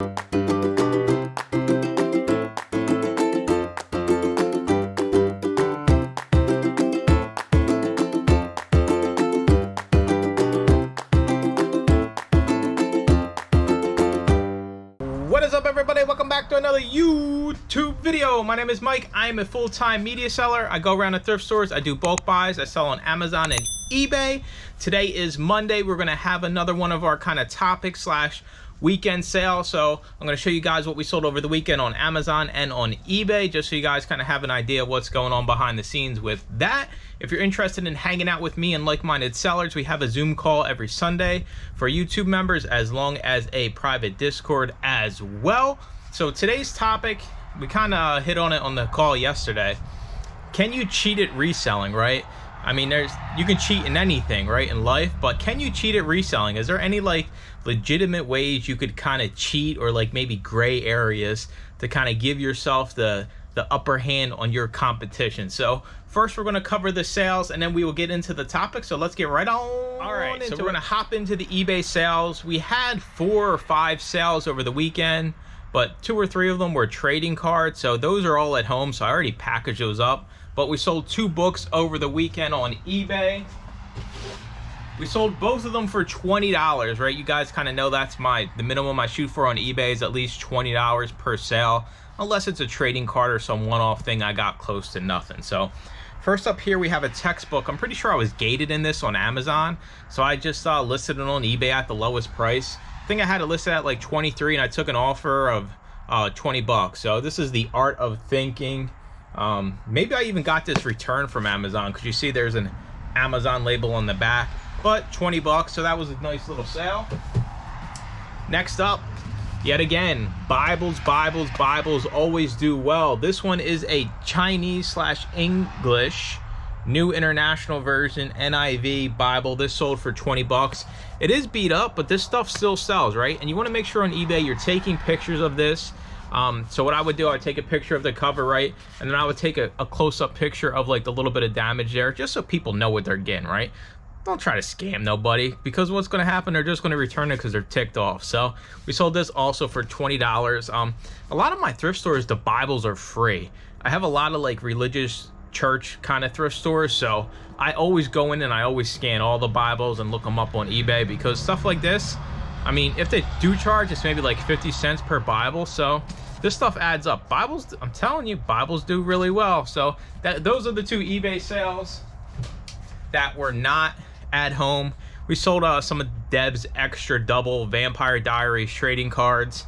What is up, everybody? Welcome back to another YouTube video. My name is Mike. I am a full-time media seller. I go around to thrift stores. I do bulk buys. I sell on Amazon and eBay. Today is Monday. We're going to have another one of our kind of topics slash weekend sale. So I'm going to show you guys what we sold over the weekend on Amazon and on eBay, just so you guys kind of have an idea of what's going on behind the scenes with that. If you're interested in hanging out with me and like-minded sellers, we have a Zoom call every Sunday for YouTube members, as long as a private Discord as well. So today's topic, we kind of hit on it on the call yesterday. Can you cheat at reselling, right? I mean, you can cheat in anything, right, in life, but can you cheat at reselling? Is there any like legitimate ways you could kind of cheat, or like maybe gray areas to kind of give yourself the upper hand on your competition? So first we're going to cover the sales, and then we will get into the topic. So let's get right on. All right, so we're going to hop into the eBay sales. We had 4 or 5 sales over the weekend, but 2 or 3 of them were trading cards. So those are all at home, so I already packaged those up. But we sold 2 books over the weekend on eBay. We sold both of them for $20, right? You guys kind of know that's the minimum I shoot for on eBay is at least $20 per sale. Unless it's a trading card or some one-off thing, I got close to nothing. So first up here, we have a textbook. I'm pretty sure I was gated in this on Amazon, so I just listed it on eBay at the lowest price. I think I had it listed at like 23, and I took an offer of 20 bucks. So this is The Art of Thinking. Maybe I even got this returned from Amazon, because you see there's an Amazon label on the back, but 20 bucks, so that was a nice little sale. Next up, yet again, Bibles always do well. This one is a Chinese/English New International Version NIV Bible. This sold for 20 bucks. It is beat up, but this stuff still sells, right? And you want to make sure on eBay you're taking pictures of this. So what I would do, I would take a picture of the cover, right? And then I would take a close-up picture of like the little bit of damage there, just so people know what they're getting, right? Don't try to scam nobody, because what's going to happen, they're just going to return it because they're ticked off. So we sold this also for $20. A lot of my thrift stores, the Bibles are free. I have a lot of like religious church kind of thrift stores, so I always go in and I always scan all the Bibles and look them up on eBay, because stuff like this, I mean, if they do charge, it's maybe like 50 cents per Bible. So this stuff adds up. Bibles, I'm telling you, Bibles do really well. So those are the 2 eBay sales that were not at home. We sold some of Debs extra double Vampire Diaries trading cards.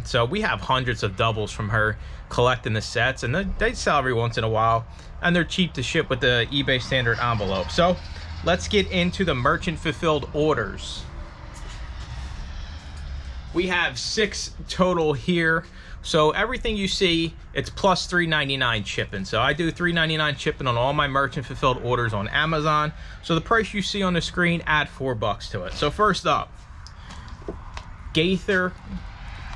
So we have hundreds of doubles from her collecting the sets, and they sell every once in a while, and they're cheap to ship with the eBay standard envelope. So let's get into the merchant fulfilled orders. We have 6 total here. So everything you see, it's plus $3.99 shipping. So I do $3.99 shipping on all my merchant fulfilled orders on Amazon. So the price you see on the screen, add 4 bucks to it. So first up, Gaither.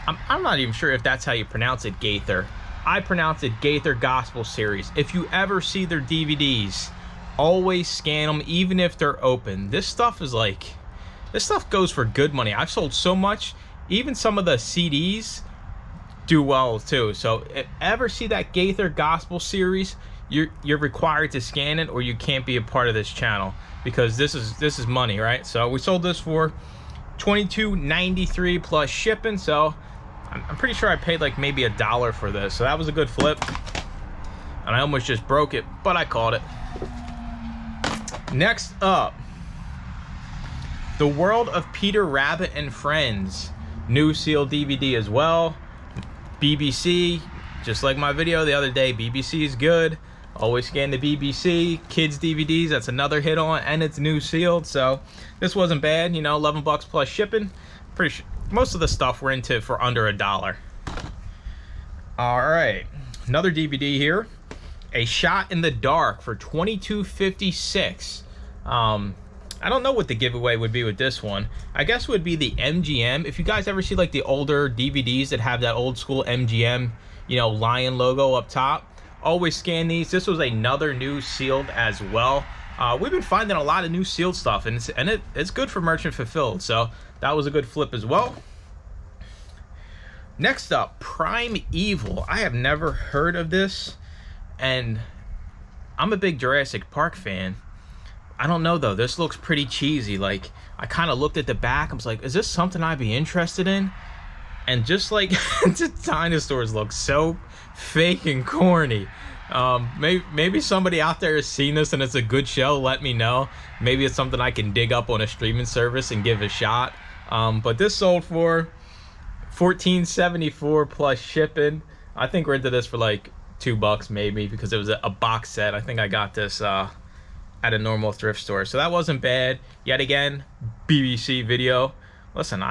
I'm not even sure if that's how you pronounce it, Gaither. I pronounce it Gaither Gospel Series. If you ever see their DVDs, always scan them, even if they're open. This stuff goes for good money. I've sold so much. Even some of the CDs do well too. So if ever see that Gaither Gospel Series, you're required to scan it, or you can't be a part of this channel, because this is money, right? So we sold this for $22.93 plus shipping. So I'm pretty sure I paid like maybe $1 for this. So that was a good flip, and I almost just broke it, but I caught it. Next up, The World of Peter Rabbit and Friends, new sealed DVD as well. BBC, just like my video the other day, BBC is good. Always scan the BBC. Kids DVDs, that's another hit on, and it's new sealed. So this wasn't bad, you know, 11 bucks plus shipping. Pretty sure most of the stuff we're into for under $1. All right, another DVD here, A Shot in the Dark for $22.56. I don't know what the giveaway would be with this one. I guess it would be the MGM. If you guys ever see like the older DVDs that have that old school MGM, you know, lion logo up top, always scan these. This was another new sealed as well. We've been finding a lot of new sealed stuff, and it's good for merchant fulfilled. So that was a good flip as well. Next up, Primeval. I have never heard of this, and I'm a big Jurassic Park fan. I don't know though, this looks pretty cheesy. Like, I kind of looked at the back, I was like, is this something I'd be interested in? And just like, the dinosaurs look so fake and corny. Maybe somebody out there has seen this and it's a good show, let me know. Maybe it's something I can dig up on a streaming service and give a shot. But this sold for $14.74 plus shipping. I think rented this for like $2 maybe, because it was a box set. I think I got this at a normal thrift store, so that wasn't bad. Yet again, BBC video. Listen,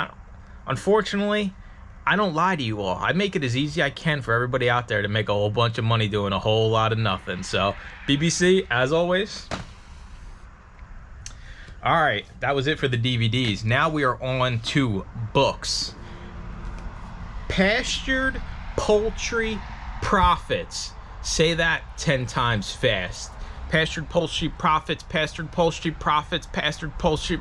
unfortunately, I don't lie to you all. I make it as easy as I can for everybody out there to make a whole bunch of money doing a whole lot of nothing. So BBC, as always. All right, that was it for the DVDs. Now we are on to books. Pastured Poultry Profits. Say that 10 times fast. Pastured Poultry Profits, Pastured Poultry Profits, Pastured Poultry...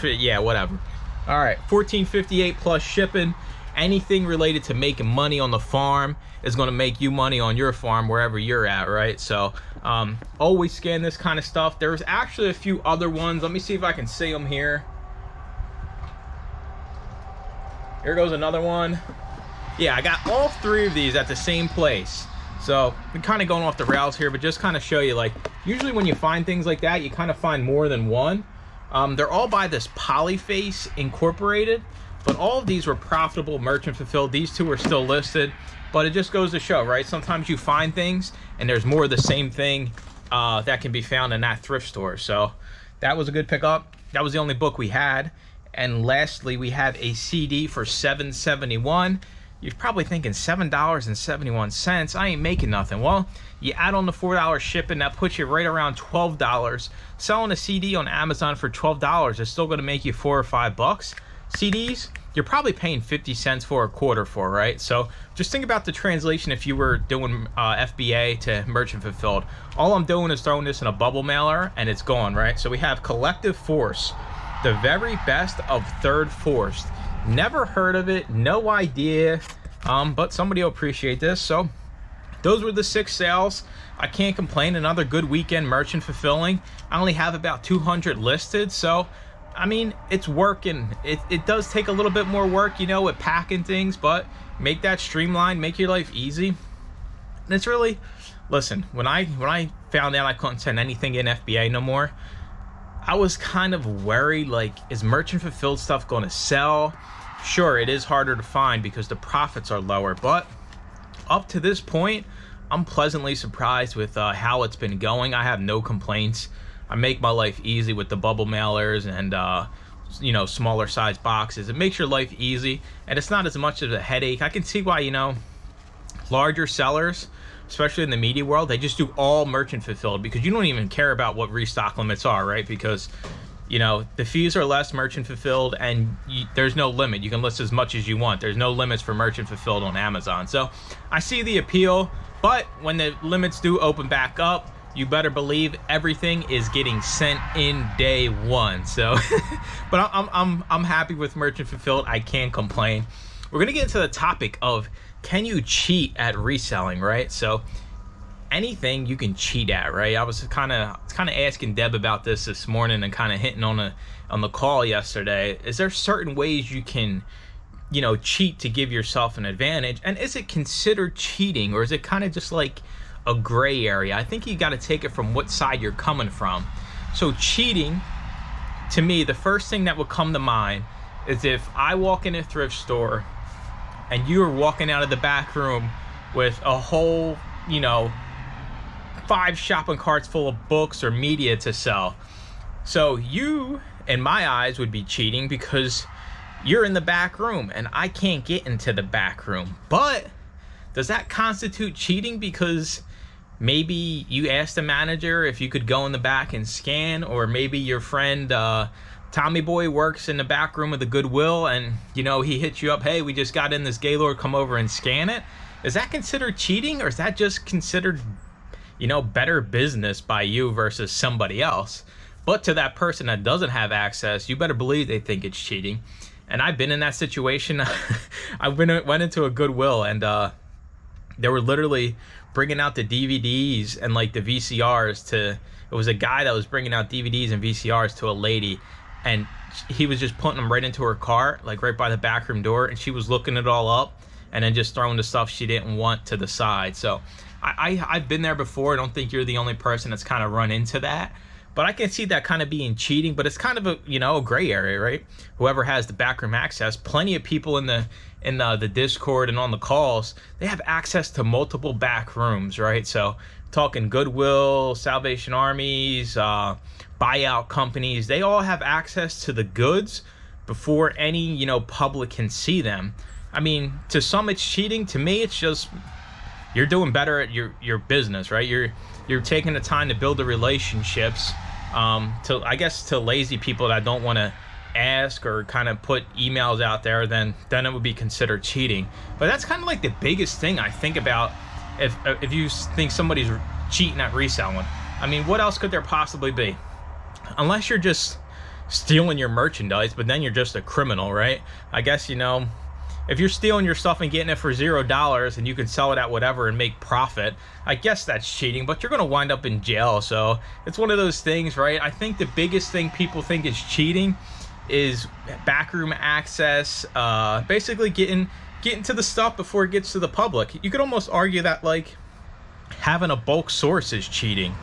yeah, whatever. All right, $14.58 plus shipping. Anything related to making money on the farm is going to make you money on your farm wherever you're at, right? So always scan this kind of stuff. There's actually a few other ones. Let me see if I can see them here. Here goes another one. Yeah, I got all three of these at the same place. So I'm kind of going off the rails here, but just kind of show you, like, usually when you find things like that, you kind of find more than one. They're all by this Polyface Incorporated, but all of these were profitable, merchant fulfilled. These two are still listed, but it just goes to show, right? Sometimes you find things and there's more of the same thing that can be found in that thrift store. So that was a good pickup. That was the only book we had. And lastly, we have a CD for $7.71. You're probably thinking $7.71. I ain't making nothing. Well, you add on the $4 shipping, that puts you right around $12. Selling a CD on Amazon for $12 is still going to make you $4 or $5. CDs, you're probably paying 50 cents for a quarter for, right? So just think about the translation if you were doing FBA to merchant fulfilled. All I'm doing is throwing this in a bubble mailer and it's gone, right? So we have Collective Force, the very best of Third Force. Never heard of it, no idea, but somebody will appreciate this. So those were the 6 sales. I can't complain. Another good weekend merchant fulfilling. I only have about 200 listed, so I mean, it's working. It does take a little bit more work, you know, with packing things, but make that streamlined, make your life easy. And it's really, listen, when I found out I couldn't send anything in FBA no more, I was kind of worried, like, is merchant fulfilled stuff going to sell? Sure, it is harder to find because the profits are lower, but up to this point, I'm pleasantly surprised with how it's been going. I have no complaints. I make my life easy with the bubble mailers and you know, smaller size boxes. It makes your life easy and it's not as much of a headache. I can see why, you know, larger sellers, especially in the media world, they just do all merchant fulfilled because you don't even care about what restock limits are, right? Because, you know, the fees are less merchant fulfilled and there's no limit. You can list as much as you want. There's no limits for merchant fulfilled on Amazon. So I see the appeal, but when the limits do open back up, you better believe everything is getting sent in day one. So, but I'm happy with merchant fulfilled. I can't complain. We're gonna get into the topic of, can you cheat at reselling, right? So anything you can cheat at, right? I was kind of asking Deb about this morning and kind of hitting on the call yesterday. Is there certain ways you can, you know, cheat to give yourself an advantage? And is it considered cheating, or is it kind of just like a gray area? I think you got to take it from what side you're coming from. So cheating, to me, the first thing that would come to mind is if I walk in a thrift store and you are walking out of the back room with a whole, you know, 5 shopping carts full of books or media to sell. So you, in my eyes, would be cheating because you're in the back room and I can't get into the back room. But does that constitute cheating because maybe you asked the manager if you could go in the back and scan, or maybe your friend Tommy Boy works in the back room of the Goodwill and, you know, he hits you up, hey, we just got in this Gaylord, come over and scan it? Is that considered cheating, or is that just considered, you know, better business by you versus somebody else? But to that person that doesn't have access, you better believe they think it's cheating. And I've been in that situation. Went into a Goodwill, and they were literally bringing out the DVDs and like the VCRs to. It was a guy that was bringing out DVDs and VCRs to a lady, and he was just putting them right into her car, like right by the backroom door, and she was looking it all up and then just throwing the stuff she didn't want to the side. So I've been there before. I don't think you're the only person that's kind of run into that, but I can see that kind of being cheating. But it's kind of a, you know, a gray area, right? Whoever has the backroom access, plenty of people in the Discord and on the calls, they have access to multiple back rooms, right? So talking Goodwill, Salvation Armies, buyout companies, they all have access to the goods before any, you know, public can see them. I mean, to some it's cheating. To me, it's just you're doing better at your business, right? You're taking the time to build the relationships. To lazy people that don't want to ask or kind of put emails out there, then it would be considered cheating. But that's kind of like the biggest thing I think about. If you think somebody's cheating at reselling, I mean, what else could there possibly be? Unless you're just stealing your merchandise, but then you're just a criminal, right? I guess, you know, if you're stealing your stuff and getting it for $0 and you can sell it at whatever and make profit, I guess that's cheating, but you're going to wind up in jail. So it's one of those things, right? I think the biggest thing people think is cheating is backroom access, basically getting to the stuff before it gets to the public. You could almost argue that like having a bulk source is cheating.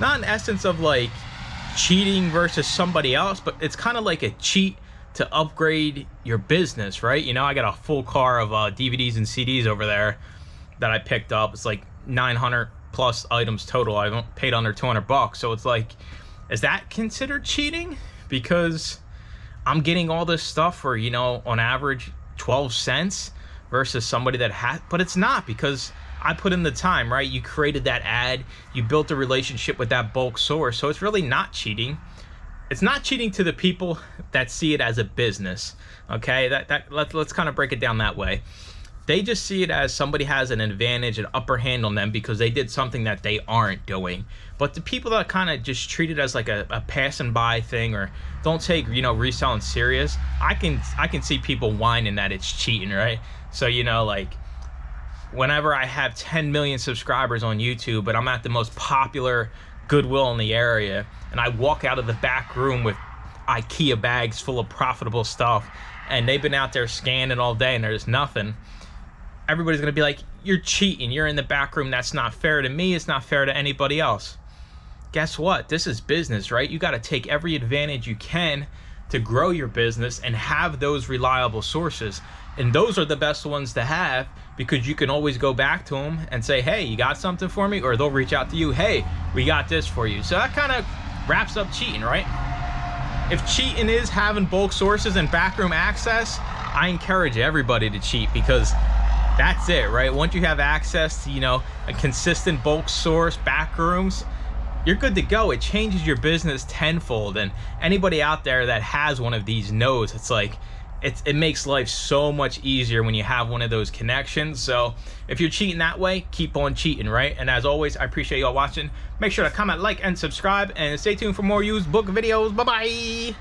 Not in essence of like cheating versus somebody else, but it's kind of like a cheat to upgrade your business, right? You know, I got a full car of DVDs and CDs over there that I picked up. It's like 900 plus items total. I paid under $200. So it's like, is that considered cheating? Because I'm getting all this stuff for, you know, on average 12 cents versus somebody that had, but it's not, because I put in the time, right? You created that ad, you built a relationship with that bulk source. So it's really not cheating. It's not cheating to the people that see it as a business. Okay, let's kind of break it down that way. They just see it as somebody has an advantage, an upper hand on them because they did something that they aren't doing. But the people that kind of just treat it as like a passing by thing, or don't take, you know, reselling serious, I can see people whining that it's cheating, right? So, you know, like whenever I have 10 million subscribers on YouTube, but I'm at the most popular Goodwill in the area, and I walk out of the back room with IKEA bags full of profitable stuff, and they've been out there scanning all day and there's nothing, everybody's gonna be like, you're cheating, you're in the back room, that's not fair to me, it's not fair to anybody else. Guess what? This is business, right? You got to take every advantage you can to grow your business and have those reliable sources. And those are the best ones to have, because you can always go back to them and say, hey, you got something for me? Or they'll reach out to you, hey, we got this for you. So that kind of wraps up cheating, right? If cheating is having bulk sources and backroom access, I encourage everybody to cheat, because that's it, right? Once you have access to, you know, a consistent bulk source, back rooms, you're good to go. It changes your business tenfold. And anybody out there that has one of these knows it's like, it makes life so much easier when you have one of those connections. So if you're cheating that way, keep on cheating, right? And as always, I appreciate y'all watching. Make sure to comment, like, and subscribe, and stay tuned for more used book videos. Bye-bye.